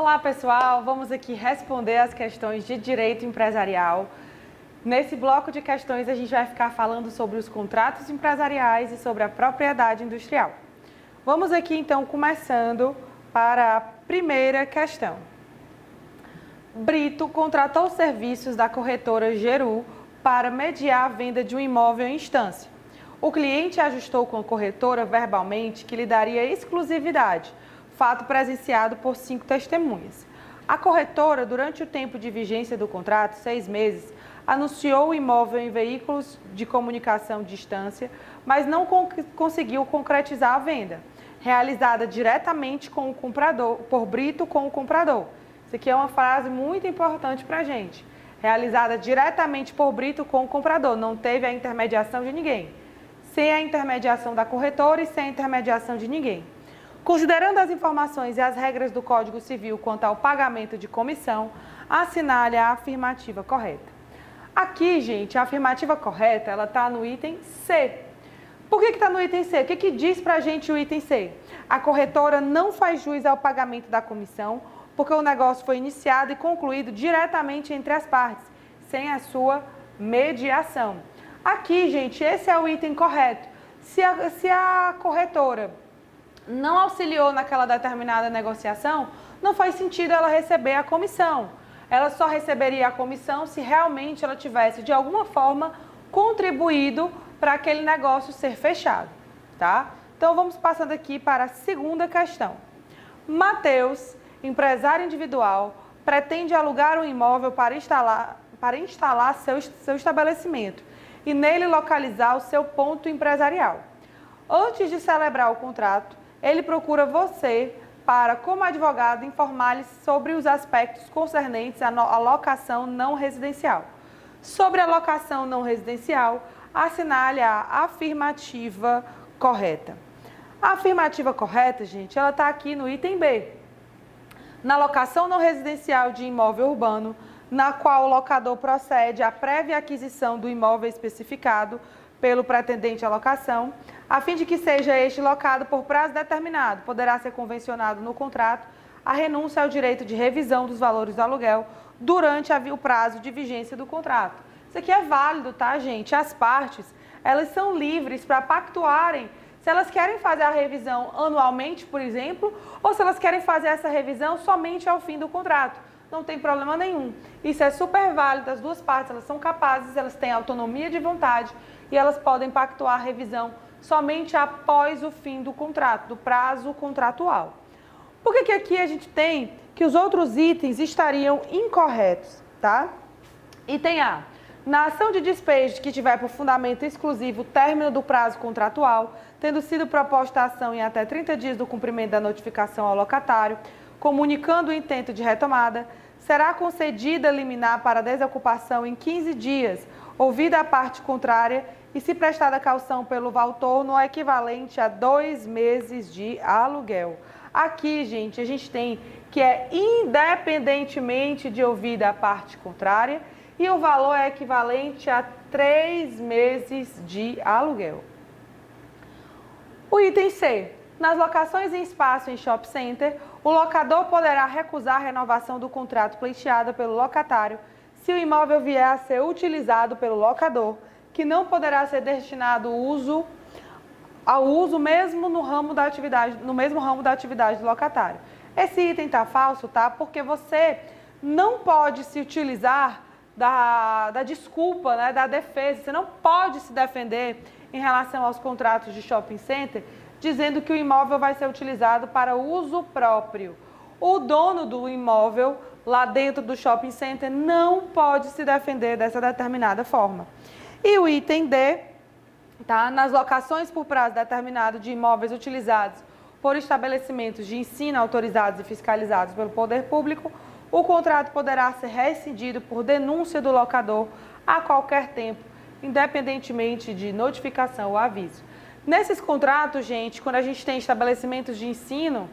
Olá pessoal, vamos aqui responder as questões de direito empresarial. Nesse bloco de questões a gente vai ficar falando sobre os contratos empresariais e sobre a propriedade industrial. Vamos aqui então começando para a primeira questão. Brito contratou serviços da corretora Geru para mediar a venda de um imóvel em instância. O cliente ajustou com a corretora verbalmente que lhe daria exclusividade, fato presenciado por 5 testemunhas. A corretora, durante o tempo de vigência do contrato, 6 meses, anunciou o imóvel em veículos de comunicação de instância, mas não conseguiu concretizar a venda, realizada diretamente com o comprador, por Brito com o comprador. Isso aqui é uma frase muito importante para a gente. Realizada diretamente por Brito com o comprador, não teve a intermediação de ninguém. Sem a intermediação da corretora e sem a intermediação de ninguém. Considerando as informações e as regras do Código Civil quanto ao pagamento de comissão, assinale a afirmativa correta. Aqui, gente, a afirmativa correta, ela está no item C. Por que está no item C? O que diz para a gente o item C? A corretora não faz jus ao pagamento da comissão, porque o negócio foi iniciado e concluído diretamente entre as partes, sem a sua mediação. Aqui, gente, esse é o item correto. Se a corretora não auxiliou naquela determinada negociação, não faz sentido ela receber a comissão. Ela só receberia a comissão se realmente ela tivesse, de alguma forma, contribuído para aquele negócio ser fechado, tá? Então, vamos passando aqui para a segunda questão. Mateus, empresário individual, pretende alugar um imóvel para instalar seu estabelecimento e nele localizar o seu ponto empresarial. Antes de celebrar o contrato, ele procura você para, como advogado, informar-lhe sobre os aspectos concernentes à locação não residencial. Sobre a locação não residencial, assinale a afirmativa correta. A afirmativa correta, gente, ela está aqui no item B. Na locação não residencial de imóvel urbano, na qual o locador procede à prévia aquisição do imóvel especificado pelo pretendente à locação, a fim de que seja este locado por prazo determinado, poderá ser convencionado no contrato a renúncia ao direito de revisão dos valores do aluguel durante o prazo de vigência do contrato. Isso aqui é válido, tá, gente? As partes, elas são livres para pactuarem se elas querem fazer a revisão anualmente, por exemplo, ou se elas querem fazer essa revisão somente ao fim do contrato. Não tem problema nenhum. Isso é super válido, as duas partes, elas são capazes, elas têm autonomia de vontade e elas podem pactuar a revisão somente após o fim do contrato, do prazo contratual. Por que aqui a gente tem que os outros itens estariam incorretos, tá? Item A. Na ação de despejo que tiver por fundamento exclusivo o término do prazo contratual, tendo sido proposta a ação em até 30 dias do cumprimento da notificação ao locatário, comunicando o intento de retomada, será concedida liminar para desocupação em 15 dias, ouvida a parte contrária e se prestada caução pelo valor no equivalente a 2 meses de aluguel. Aqui, gente, a gente tem que é independentemente de ouvida a parte contrária e o valor é equivalente a 3 meses de aluguel. O item C. Nas locações em espaço em shopping center, o locador poderá recusar a renovação do contrato pleiteado pelo locatário se o imóvel vier a ser utilizado pelo locador, que não poderá ser destinado ao uso mesmo no mesmo ramo da atividade do locatário. Esse item está falso, tá? Porque você não pode se utilizar da desculpa, né, da defesa, você não pode se defender em relação aos contratos de shopping center, dizendo que o imóvel vai ser utilizado para uso próprio. O dono do imóvel, lá dentro do shopping center, não pode se defender dessa determinada forma. E o item D, tá? Nas locações por prazo determinado de imóveis utilizados por estabelecimentos de ensino autorizados e fiscalizados pelo poder público, o contrato poderá ser rescindido por denúncia do locador a qualquer tempo, independentemente de notificação ou aviso. Nesses contratos, gente, quando a gente tem estabelecimentos de ensino,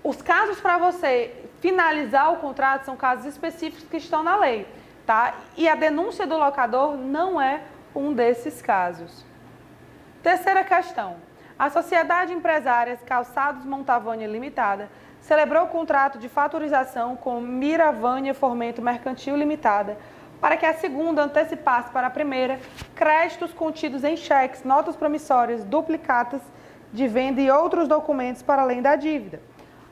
os casos para você finalizar o contrato são casos específicos que estão na lei, tá? E a denúncia do locador não é um desses casos. Terceira questão. A Sociedade Empresárias Calçados Montavani Limitada celebrou o contrato de fatorização com Miravânia Fomento Mercantil Limitada, para que a segunda antecipasse para a primeira créditos contidos em cheques, notas promissórias, duplicatas de venda e outros documentos para além da dívida,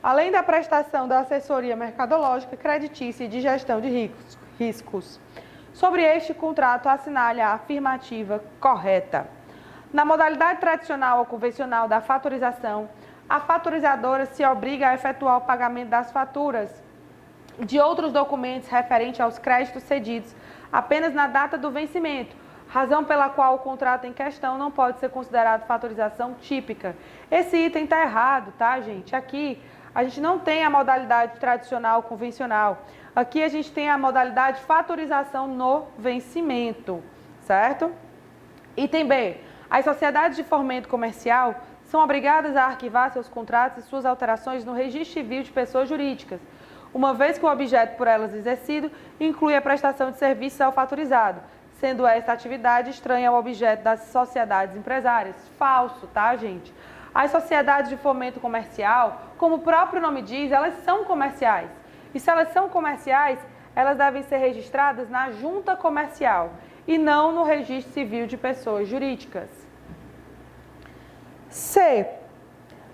além da prestação da assessoria mercadológica, creditícia e de gestão de riscos. Sobre este contrato, assinale a afirmativa correta. Na modalidade tradicional ou convencional da fatorização, a fatorizadora se obriga a efetuar o pagamento das faturas de outros documentos referentes aos créditos cedidos apenas na data do vencimento, razão pela qual o contrato em questão não pode ser considerado fatorização típica. Esse item está errado, tá, gente? Aqui a gente não tem a modalidade tradicional ou convencional. Aqui a gente tem a modalidade fatorização no vencimento, certo? Item B. As sociedades de fomento comercial são obrigadas a arquivar seus contratos e suas alterações no registro civil de pessoas jurídicas, uma vez que o objeto por elas exercido inclui a prestação de serviços ao fatorizado, sendo esta atividade estranha ao objeto das sociedades empresárias. Falso, tá, gente? As sociedades de fomento comercial, como o próprio nome diz, elas são comerciais. E se elas são comerciais, elas devem ser registradas na junta comercial e não no registro civil de pessoas jurídicas. C.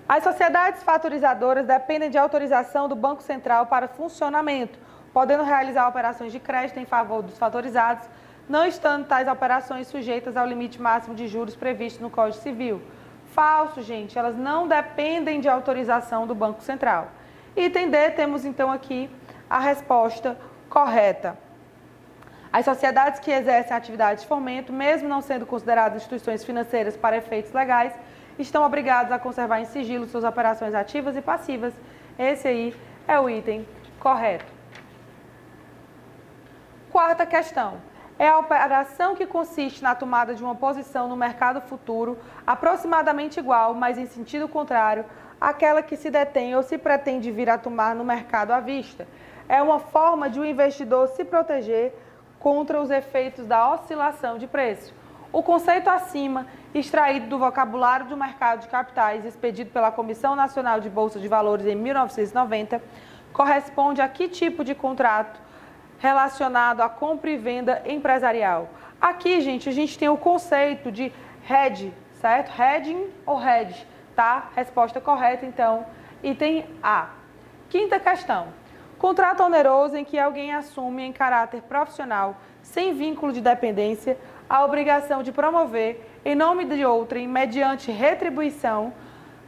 As sociedades fatorizadoras dependem de autorização do Banco Central para funcionamento, podendo realizar operações de crédito em favor dos fatorizados, não estando tais operações sujeitas ao limite máximo de juros previsto no Código Civil. Falso, gente, elas não dependem de autorização do Banco Central. Item D, temos então aqui a resposta correta. As sociedades que exercem atividade de fomento, mesmo não sendo consideradas instituições financeiras para efeitos legais, estão obrigadas a conservar em sigilo suas operações ativas e passivas. Esse aí é o item correto. Quarta questão. É a operação que consiste na tomada de uma posição no mercado futuro aproximadamente igual, mas em sentido contrário, àquela que se detém ou se pretende vir a tomar no mercado à vista. É uma forma de o investidor se proteger contra os efeitos da oscilação de preço. O conceito acima, extraído do vocabulário do mercado de capitais, expedido pela Comissão Nacional de Bolsa de Valores em 1990, corresponde a que tipo de contrato relacionado à compra e venda empresarial? Aqui, gente, a gente tem o conceito de hedge, certo? Hedging ou hedge, tá? Resposta correta, então, item A. Quinta questão. Contrato oneroso em que alguém assume em caráter profissional, sem vínculo de dependência, a obrigação de promover, em nome de outrem, mediante retribuição,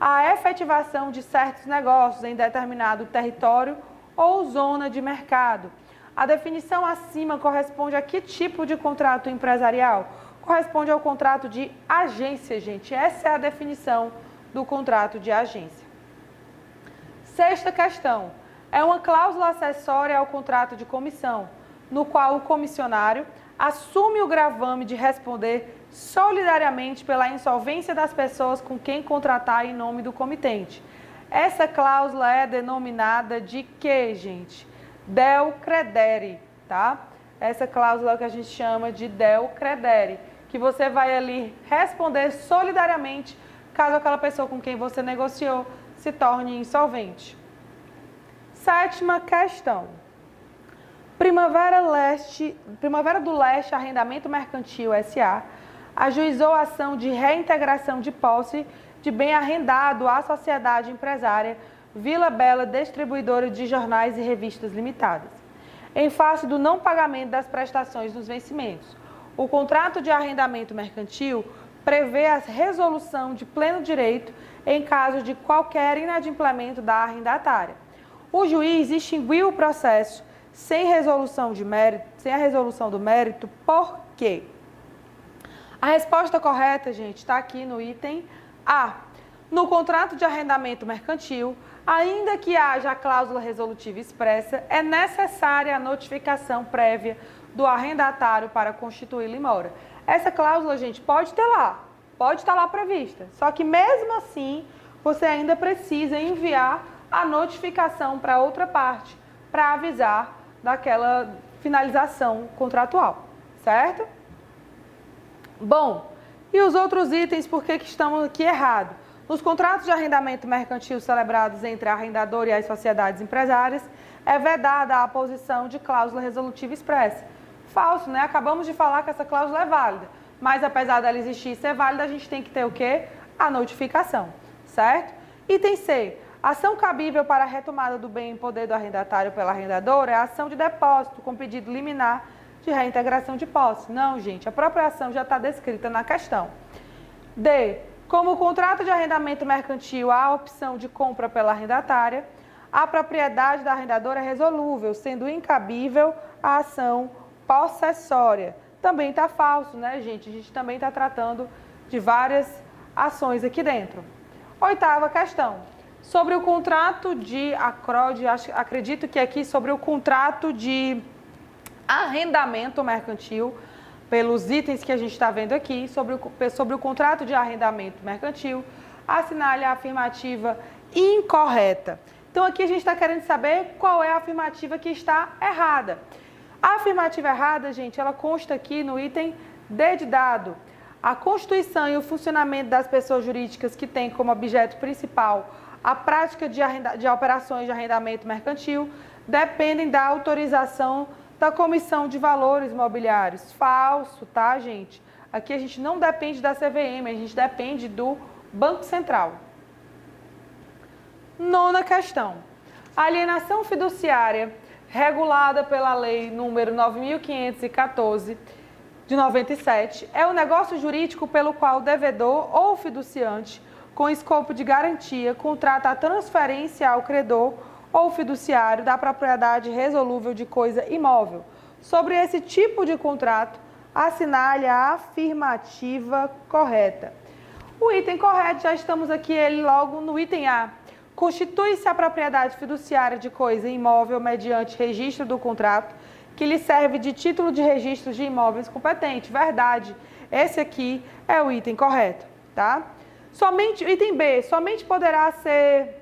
a efetivação de certos negócios em determinado território ou zona de mercado. A definição acima corresponde a que tipo de contrato empresarial? Corresponde ao contrato de agência, gente. Essa é a definição do contrato de agência. Sexta questão. É uma cláusula acessória ao contrato de comissão, no qual o comissionário assume o gravame de responder solidariamente pela insolvência das pessoas com quem contratar em nome do comitente. Essa cláusula é denominada de quê, gente? Del credere, tá? Essa cláusula é o que a gente chama de del credere, que você vai ali responder solidariamente caso aquela pessoa com quem você negociou se torne insolvente. Sétima questão. Primavera do Leste Arrendamento Mercantil S.A. ajuizou a ação de reintegração de posse de bem arrendado à sociedade empresária Vila Bela Distribuidora de Jornais e Revistas Limitadas, em face do não pagamento das prestações nos vencimentos. O contrato de arrendamento mercantil prevê a resolução de pleno direito em caso de qualquer inadimplemento da arrendatária. O juiz extinguiu o processo sem a resolução do mérito, por quê? A resposta correta, gente, está aqui no item A. No contrato de arrendamento mercantil, ainda que haja a cláusula resolutiva expressa, é necessária a notificação prévia do arrendatário para constituí-lo em mora. Essa cláusula, gente, pode estar lá prevista, só que mesmo assim, você ainda precisa enviar a notificação para outra parte, para avisar daquela finalização contratual, certo? Bom, e os outros itens, por que estamos aqui errados? Nos contratos de arrendamento mercantil celebrados entre a arrendadora e as sociedades empresárias, é vedada a aposição de cláusula resolutiva expressa. Falso, né? Acabamos de falar que essa cláusula é válida, mas apesar dela existir e ser válida, a gente tem que ter o quê? A notificação, certo? Item C. Ação cabível para a retomada do bem em poder do arrendatário pela arrendadora é a ação de depósito com pedido liminar de reintegração de posse. Não, gente, a própria ação já está descrita na questão. D. Como o contrato de arrendamento mercantil há a opção de compra pela arrendatária, a propriedade da arrendadora é resolúvel, sendo incabível a ação possessória. Também está falso, né, gente? A gente também está tratando de várias ações aqui dentro. Oitava questão. Sobre o contrato de acróde, acredito que aqui sobre o contrato de arrendamento mercantil, pelos itens que a gente está vendo aqui, sobre o contrato de arrendamento mercantil, assinale a afirmativa incorreta. Então, aqui a gente está querendo saber qual é a afirmativa que está errada. A afirmativa errada, gente, ela consta aqui no item D de dado. A constituição e o funcionamento das pessoas jurídicas que têm como objeto principal a prática de operações de arrendamento mercantil dependem da autorização da Comissão de Valores Mobiliários. Falso, tá, gente? Aqui a gente não depende da CVM, a gente depende do Banco Central. Nona questão. A alienação fiduciária regulada pela Lei número 9.514 de 97 é o negócio jurídico pelo qual o devedor ou fiduciante, com escopo de garantia, contrata a transferência ao credor ou fiduciário da propriedade resolúvel de coisa imóvel. Sobre esse tipo de contrato, assinale a afirmativa correta. O item correto, já estamos aqui ele logo no item A. Constitui-se a propriedade fiduciária de coisa imóvel mediante registro do contrato, que lhe serve de título de registro de imóveis competente. Verdade. Esse aqui é o item correto, tá? Somente, item B, somente poderá ser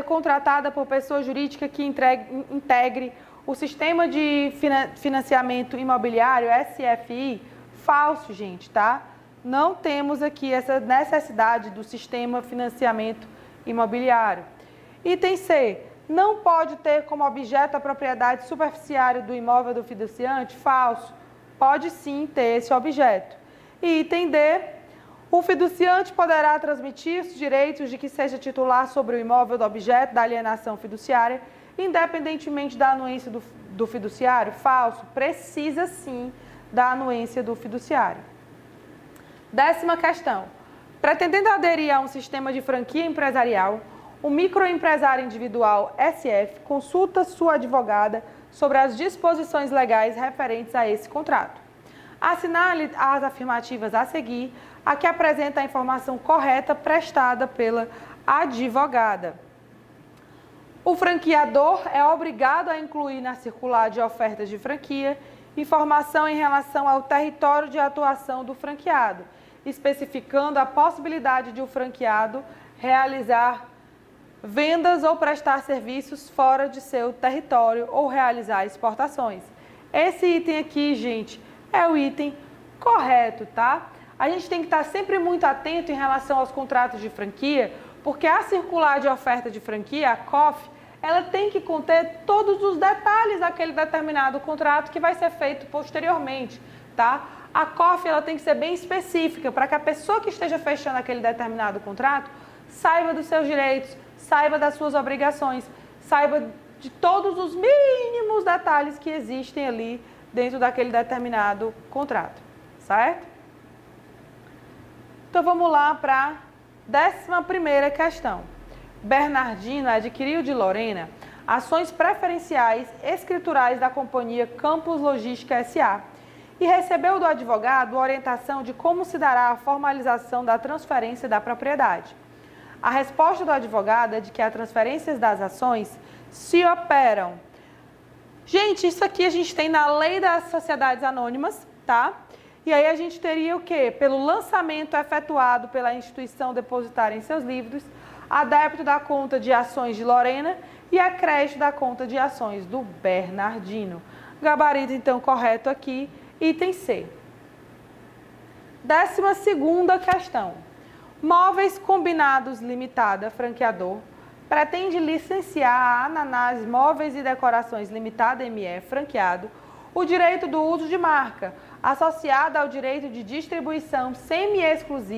contratada por pessoa jurídica que integre o Sistema de Financiamento Imobiliário, SFI. Falso, gente, tá? Não temos aqui essa necessidade do Sistema de Financiamento Imobiliário. Item C, não pode ter como objeto a propriedade superficiária do imóvel do fiduciante. Falso. Pode sim ter esse objeto. E item D, o fiduciante poderá transmitir os direitos de que seja titular sobre o imóvel do objeto da alienação fiduciária, independentemente da anuência do fiduciário. Falso. Precisa sim da anuência do fiduciário. 10ª questão. Pretendendo aderir a um sistema de franquia empresarial, o microempresário individual SF consulta sua advogada sobre as disposições legais referentes a esse contrato. Assinale as afirmativas a seguir, a que apresenta a informação correta prestada pela advogada. O franqueador é obrigado a incluir na circular de ofertas de franquia informação em relação ao território de atuação do franqueado, especificando a possibilidade de o franqueado realizar vendas ou prestar serviços fora de seu território ou realizar exportações. Esse item aqui, gente, é o item correto, tá? A gente tem que estar sempre muito atento em relação aos contratos de franquia, porque a circular de oferta de franquia, a COF, ela tem que conter todos os detalhes daquele determinado contrato que vai ser feito posteriormente, tá? A COF, ela tem que ser bem específica para que a pessoa que esteja fechando aquele determinado contrato saiba dos seus direitos, saiba das suas obrigações, saiba de todos os mínimos detalhes que existem ali dentro daquele determinado contrato, certo? Então, vamos lá para a 11ª questão. Bernardino adquiriu de Lorena ações preferenciais escriturais da companhia Campos Logística S.A. e recebeu do advogado orientação de como se dará a formalização da transferência da propriedade. A resposta do advogado é de que as transferências das ações se operam. Gente, isso aqui a gente tem na Lei das Sociedades Anônimas, tá? E aí a gente teria o quê? Pelo lançamento efetuado pela instituição depositária em seus livros, a débito da conta de ações de Lorena e a crédito da conta de ações do Bernardino. Gabarito, então, correto aqui, item C. 12ª questão. Móveis Combinados Limitada, franqueador, pretende licenciar a Ananás Móveis e Decorações Limitada ME, franqueado, o direito do uso de marca, associado ao direito de distribuição semi-exclusiva